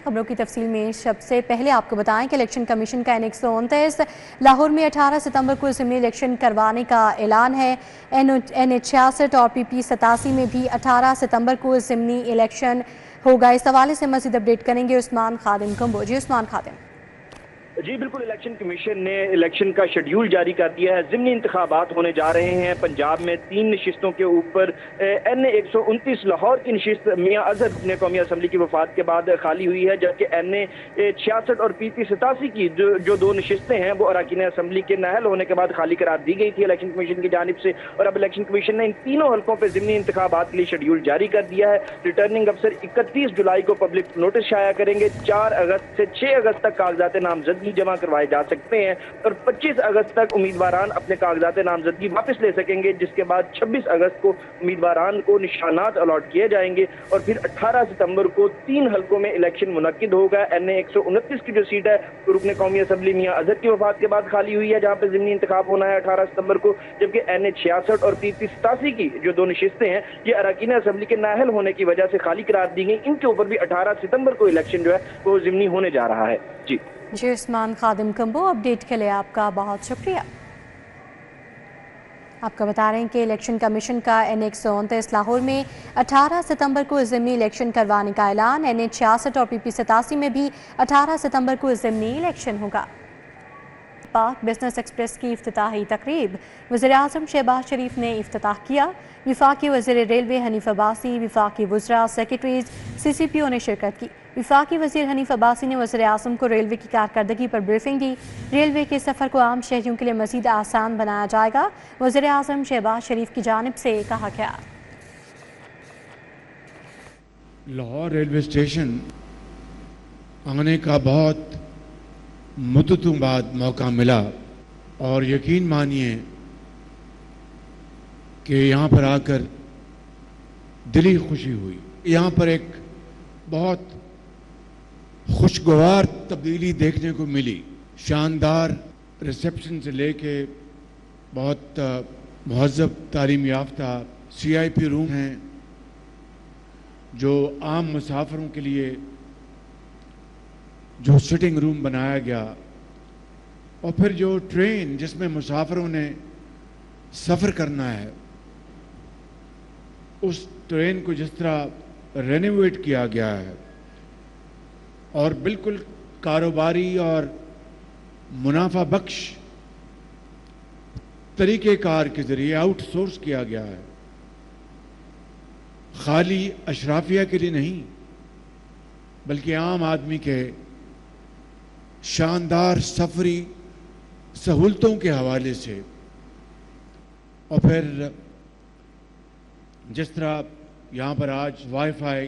خبروں کی تفصیل میں سب سے پہلے آپ کو بتائیں کہ الیکشن کمیشن کا N129 لاہور میں 18 ستمبر کو ضمنی الیکشن کروانے کا اعلان ہے۔ N66 اور PP87 میں بھی 18 ستمبر کو ضمنی الیکشن ہوگا۔ اس حوالے سے مزید اپڈیٹ کریں گے عثمان خادم کمبو۔ جی عثمان خادم۔ جی بالکل، الیکشن کمیشن نے الیکشن کا شیڈیول جاری کر دیا ہے۔ ضمنی انتخابات ہونے جا رہے ہیں پنجاب میں 3 نشستوں کے اوپر۔ N129 لاہور کی نشست میاں اظہر رکن قومی اسمبلی کی وفات کے بعد خالی ہوئی ہے، جبکہ N66 اور PP87 کی جو 2 نشستیں ہیں وہ اراکین اسمبلی کے نااہل ہونے کے بعد خالی قرار دی گئی تھی الیکشن کمیشن کی جانب سے، اور اب الیکشن کمیشن نے ان تینوں حلقوں پہ ضمنی انتخابات کے لیے شیڈیول جاری کر دیا ہے۔ ریٹرننگ افسر 31 جولائی کو پبلک نوٹس شائع کریں گے۔ 4 اگست سے 6 اگست تک کاغذات نامزدگی جمع کروائے جا سکتے ہیں، اور 25 اگست تک امیدواران اپنے کاغذات نامزدگی واپس لے سکیں گے، جس کے بعد 26 اگست کو امیدواران کو نشانات الاٹ کیے جائیں گے، اور پھر 18 ستمبر کو 3 حلقوں میں الیکشن منعقد ہوگا۔ N129 کی جو سیٹ ہے رکن قومی اسمبلی میاں اظہر کی وفات کے بعد خالی ہوئی ہے، جہاں پہ ضمنی انتخاب ہونا ہے 18 ستمبر کو، جبکہ N66 اور PP87 کی جو 2 نشستیں ہیں یہ اراکین اسمبلی کے نااہل ہونے کی وجہ سے خالی قرار دی گئی۔ ان کے اوپر بھی 18 ستمبر کو الیکشن جو ہے وہ ضمنی ہونے جا رہا ہے۔ جی عثمان خادم کمبو، اپڈیٹ کے لیے آپ کا بہت شکریہ۔ آپ کو بتا رہے ہیں کہ الیکشن کمیشن کا N129 لاہور میں 18 ستمبر کو ضمنی الیکشن کروانے کا اعلان۔ N66 اور PP87 میں بھی 18 ستمبر کو ضمنی الیکشن ہوگا۔ پاک بزنس ایکسپریس کی افتتاحی تقریب وزیراعظم شہباز شریف نے افتتاح کیا۔ وفاقی وزیر ریلوے حنیف عباسی، وفاقی وزراء، سیکرٹریز، CCPO نے شرکت کی۔ وفاقی وزیر حنیف عباسی نے وزیر اعظم کو ریلوے کی کارکردگی پر بریفنگ دی۔ ریلوے کے سفر کو عام شہریوں کے لیے مزید آسان بنایا جائے گا، وزیر اعظم شہباز شریف کی جانب سے کہا گیا۔ لاہور ریلوے اسٹیشن آنے کا بہت مدتوں بعد موقع ملا، اور یقین مانیے کہ یہاں پر آ کر دلی خوشی ہوئی۔ یہاں پر ایک بہت خوشگوار تبدیلی دیکھنے کو ملی۔ شاندار ریسیپشن سے لے کے بہت مہذب تعلیم یافتہ CIP روم ہیں جو عام مسافروں کے لیے جو سٹنگ روم بنایا گیا، اور پھر جو ٹرین جس میں مسافروں نے سفر کرنا ہے اس ٹرین کو جس طرح رینوویٹ کیا گیا ہے اور بالکل کاروباری اور منافع بخش طریقہ کار کے ذریعے آؤٹ سورس کیا گیا ہے، خالی اشرافیہ کے لیے نہیں بلکہ عام آدمی کے شاندار سفری سہولتوں کے حوالے سے۔ اور پھر جس طرح یہاں پر آج وائی فائی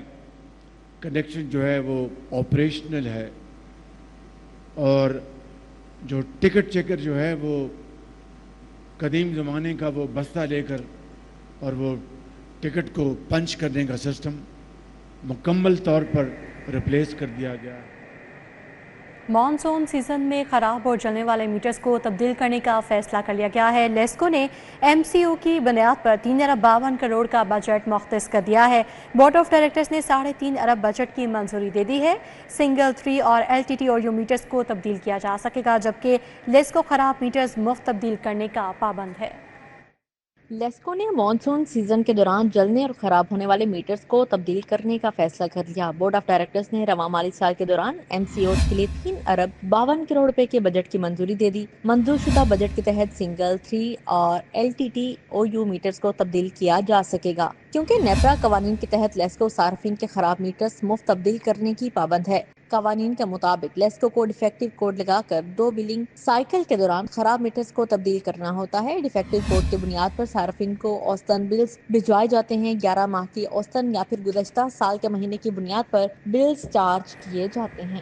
کنیکشن جو ہے وہ آپریشنل ہے، اور جو ٹکٹ چیکر جو ہے وہ قدیم زمانے کا وہ بستہ لے کر اور وہ ٹکٹ کو پنچ کرنے کا سسٹم مکمل طور پر ریپلیس کر دیا گیا۔ مانسون سیزن میں خراب اور جلنے والے میٹرز کو تبدیل کرنے کا فیصلہ کر لیا گیا ہے۔ لیسکو نے MCO کی بنیاد پر 3 ارب 52 کروڑ کا بجٹ مختص کر دیا ہے۔ بورڈ آف ڈائریکٹرز نے 3.5 ارب بجٹ کی منظوری دے دی ہے۔ سنگل 3 اور LTT OU میٹرز کو تبدیل کیا جا سکے گا، جبکہ لیسکو خراب میٹرز مفت تبدیل کرنے کا پابند ہے۔ لیسکو نے مانسون سیزن کے دوران جلنے اور خراب ہونے والے میٹرز کو تبدیل کرنے کا فیصلہ کر لیا۔ بورڈ آف ڈائریکٹرز نے رواں مالی سال کے دوران MCOs کے لیے 3 ارب 52 کروڑ روپے کے بجٹ کی منظوری دے دی۔ منظور شدہ بجٹ کے تحت سنگل 3 اور LTT OU میٹرز کو تبدیل کیا جا سکے گا، کیونکہ نیپرا قوانین کے تحت لیسکو صارفین کے خراب میٹرز مفت تبدیل کرنے کی پابند ہے۔ قوانین کے مطابق لیسکو کو ڈیفیکٹو کوڈ لگا کر 2 بلنگ سائیکل کے دوران خراب میٹرز کو تبدیل کرنا ہوتا ہے۔ ڈیفیکٹو کوڈ کی بنیاد پر صارفین کو اوسطاً بلز بھجوائے جاتے ہیں۔ 11 ماہ کی اوسطاً یا پھر گزشتہ سال کے مہینے کی بنیاد پر بلز چارج کیے جاتے ہیں۔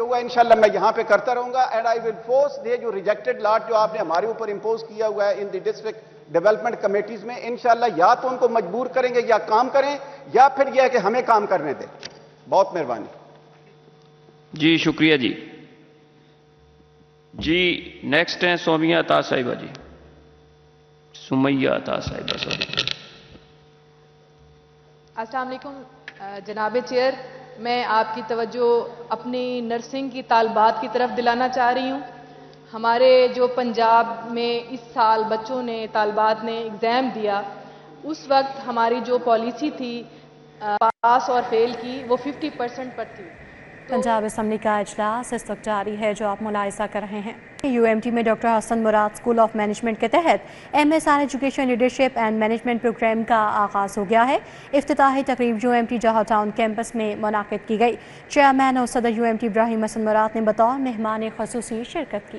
جو ہوا انشاءاللہ میں یہاں پہ کرتا رہوں گا. اینڈ آئی ول فورس یہ جو ریجیکٹڈ لاٹ جو آپ نے ہمارے اوپر امپوز کیا ہوا ہے ان دی ڈسٹرکٹ ڈیولپمنٹ کمیٹیز میں, انشاءاللہ یا تو ان کو مجبور کریں گے یا کام کریں, یا پھر یہ ہے کہ ہمیں کام کرنے دیں. بہت مہربانی. جی شکریہ جی. جی نیکسٹ ہیں سومیہ عطا صاحبہ جی. سمیہ عطا صاحبہ سوری. السلام علیکم جناب چیئر, میں آپ کی توجہ اپنی نرسنگ کی طالبات کی طرف دلانا چاہ رہی ہوں. ہمارے جو پنجاب میں اس سال بچوں نے طالبات نے ایگزام دیا, اس وقت ہماری جو پالیسی تھی پاس اور فیل کی وہ 50% پر تھی. پنجاب اسمبلی کا اجلاس اس وقت جاری ہے جو آپ ملاحظہ کر رہے ہیں. UMT میں doctor Hasan Murad school of management کے تحت MSR education leadership and management program کا آغاز ہو گیا ہے. افتتاحی تقریب UMT جوہر ٹاؤن کیمپس میں منعقد کی گئی. چیئرمین اور صدر UMT ابراہیم حسن مراد نے بطور مہمان خصوصی شرکت کی.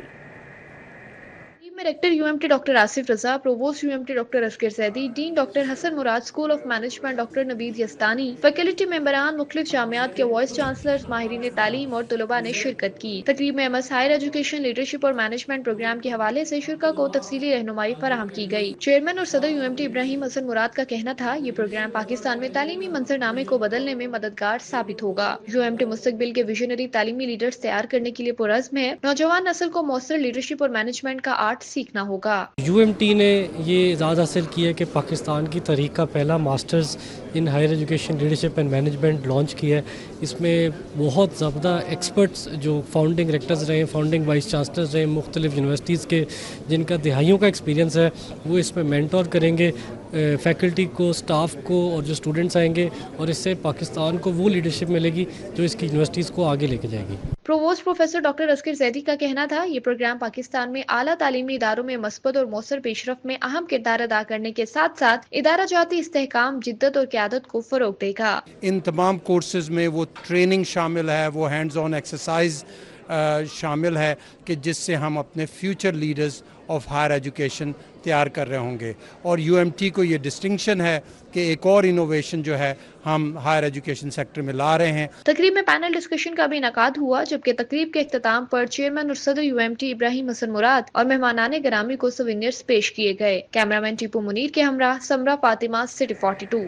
میں rector UMT doctor Asif Raza, provost UMT doctor Asghar Zaidi, dean doctor Hasan Murad school of management doctor Naveed Yazdani, faculty ممبران, مختلف جامعات کے وائس چانسلرز, ماہرین تعلیم اور طلباء نے شرکت کی. تقریب میں MS ہائر ایجوکیشن لیڈرشپ اور مینجمنٹ پروگرام کے حوالے سے شرکاء کو تفصیلی رہنمائی فراہم کی گئی. چیئرمین اور صدر UMT ابراہیم حسن مراد کا کہنا تھا یہ پروگرام پاکستان میں تعلیمی منظرنامے کو بدلنے میں مددگار ثابت ہوگا. UMT مستقبل کے ویژنری تعلیمی لیڈرز تیار کرنے کے لیے پرعزم ہے. نوجوان نسل کو مؤثر لیڈرشپ اور مینجمنٹ کا آرٹ سیکھنا ہوگا. UMT نے یہ اعزاز حاصل کیا کہ پاکستان کی تاریخ کا پہلا masters in higher education leadership and management launch کیا ہے. اس میں بہت زیادہ ایکسپرٹس جو فاؤنڈنگ ریکٹرز رہے ہیں, فاؤنڈنگ وائس چانسلرز رہے ہیں مختلف یونیورسٹیز کے, جن کا دہائیوں کا ایکسپیرینس ہے, وہ اس میں مینٹور کریں گے فیکلٹی کو, سٹاف کو اور جو اسٹوڈنٹس آئیں گے, اور اس سے پاکستان کو وہ لیڈرشپ ملے گی جو اس کی یونیورسٹیز کو آگے لے کے جائے گی. Provost professor doctor Asghar Zaidi کا کہنا تھا یہ پروگرام پاکستان میں اعلیٰ تعلیمی اداروں میں مثبت اور مؤثر پیش رفت میں اہم کردار ادا کرنے کے ساتھ ساتھ ادارہ جاتی استحکام, جدت اور قیادت کو فروغ دے گا. ان تمام کورسز میں وہ ٹریننگ شامل ہے, وہ ہینڈز آن ایکسرسائز شامل ہے کہ جس سے ہم اپنے future leaders of higher education تیار کر رہے ہوں گے. اور UMT کو یہ ڈسٹنکشن ہے کہ ایک اور انوویشن جو ہے ہم ہائر ایجوکیشن سیکٹر میں لا رہے ہیں. تقریب میں پینل ڈسکشن کا بھی انعقاد ہوا, جبکہ تقریب کے اختتام پر چیئرمین اور صدر UMT ابراہیم حسن مراد اور مہمانان گرامی کو سوینئرز پیش کیے گئے. کیمرامین ٹیپو منیر کے ہمراہ Samra Fatima, city 42.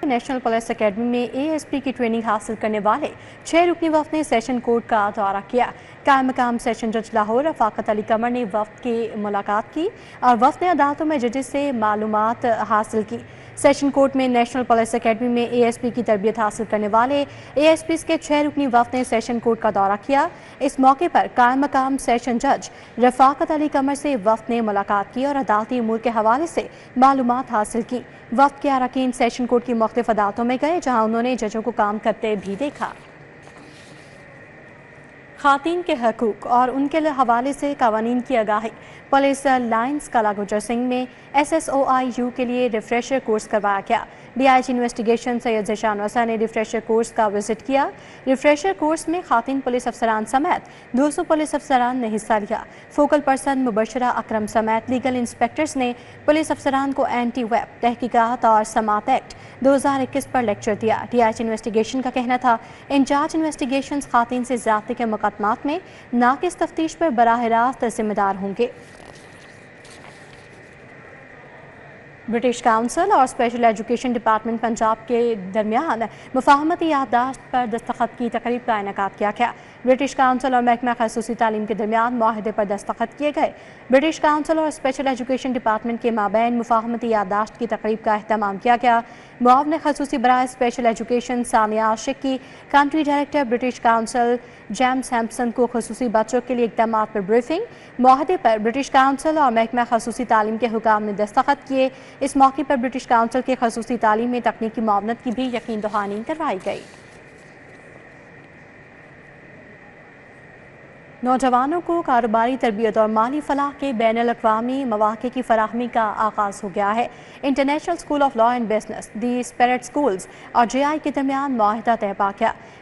National Police Academy میں ASP کی ٹریننگ حاصل کرنے والے 6 رکنی وفد نے سیشن کورٹ کا دورہ کیا. قائم مقام سیشن جج لاہور رفاقت علی قمر نے وفد کی ملاقات کی اور وفد نے عدالتوں میں ججز سے معلومات حاصل کی. سیشن کورٹ میں نیشنل پولیس اکیڈمی میں ASP کی تربیت حاصل کرنے والے ASPs کے 6 رکنی وفد نے سیشن کورٹ کا دورہ کیا. اس موقع پر قائم مقام سیشن جج رفاقت علی قمر سے وفد نے ملاقات کی اور عدالتی امور کے حوالے سے معلومات حاصل کی. وفد کے اراکین سیشن کورٹ کی مختلف عدالتوں میں گئے جہاں انہوں نے ججوں کو کام کرتے بھی دیکھا. خواتین کے حقوق اور ان کے حوالے سے قوانین کی آگاہی. پولیس لائنز کالا گجر سنگھ میں SSOIU کے لیے ریفریشر کورس کروایا گیا. DIG انویسٹیگیشن سید ذیشان وسا نے ریفریشر کورس کا وزٹ کیا. ریفریشر کورس میں خواتین پولیس افسران سمیت 200 پولیس افسران نے حصہ لیا. فوکل پرسن مبشرہ اکرم سمیت لیگل انسپیکٹرز نے پولیس افسران کو اینٹی ویب تحقیقات اور سماعت ایکٹ 2021 پر لیکچر دیا. DIG انویسٹیگیشن کا کہنا تھا انچارج انویسٹیگیشنز خواتین سے زیادتی کے مقدمات میں ناقص تفتیش پر براہ راست ذمہ دار ہوں گے. برٹش کاؤنسل اور اسپیشل ایجوکیشن ڈپارٹمنٹ پنجاب کے درمیان مفاہمتی یادداشت پر دستخط کی تقریب کا انعقاد کیا گیا. برٹش کاؤنسل اور محکمہ خصوصی تعلیم کے درمیان معاہدے پر دستخط کیے گئے. برٹش کاؤنسل اور اسپیشل ایجوکیشن ڈپارٹمنٹ کے مابین مفاہمتی یادداشت کی تقریب کا اہتمام کیا گیا. معاون خصوصی برائے اسپیشل ایجوکیشن ثانیہ عاشق کی country director British council James Hampson کو خصوصی بچوں کے لیے اقدامات پر بریفنگ. معاہدے پر برٹش کاؤنسل اور محکمہ خصوصی تعلیم کے حکام نے دستخط کیے. اس موقع پر برٹش کاؤنسل کے خصوصی تعلیم میں تکنیکی معاونت کی بھی یقین دہانی کروائی گئی. نوجوانوں کو کاروباری تربیت اور مالی فلاح کے بین الاقوامی مواقع کی فراہمی کا آغاز ہو گیا ہے. International school of law and business, the spirit schools اور JI کے درمیان معاہدہ طے پا گیا.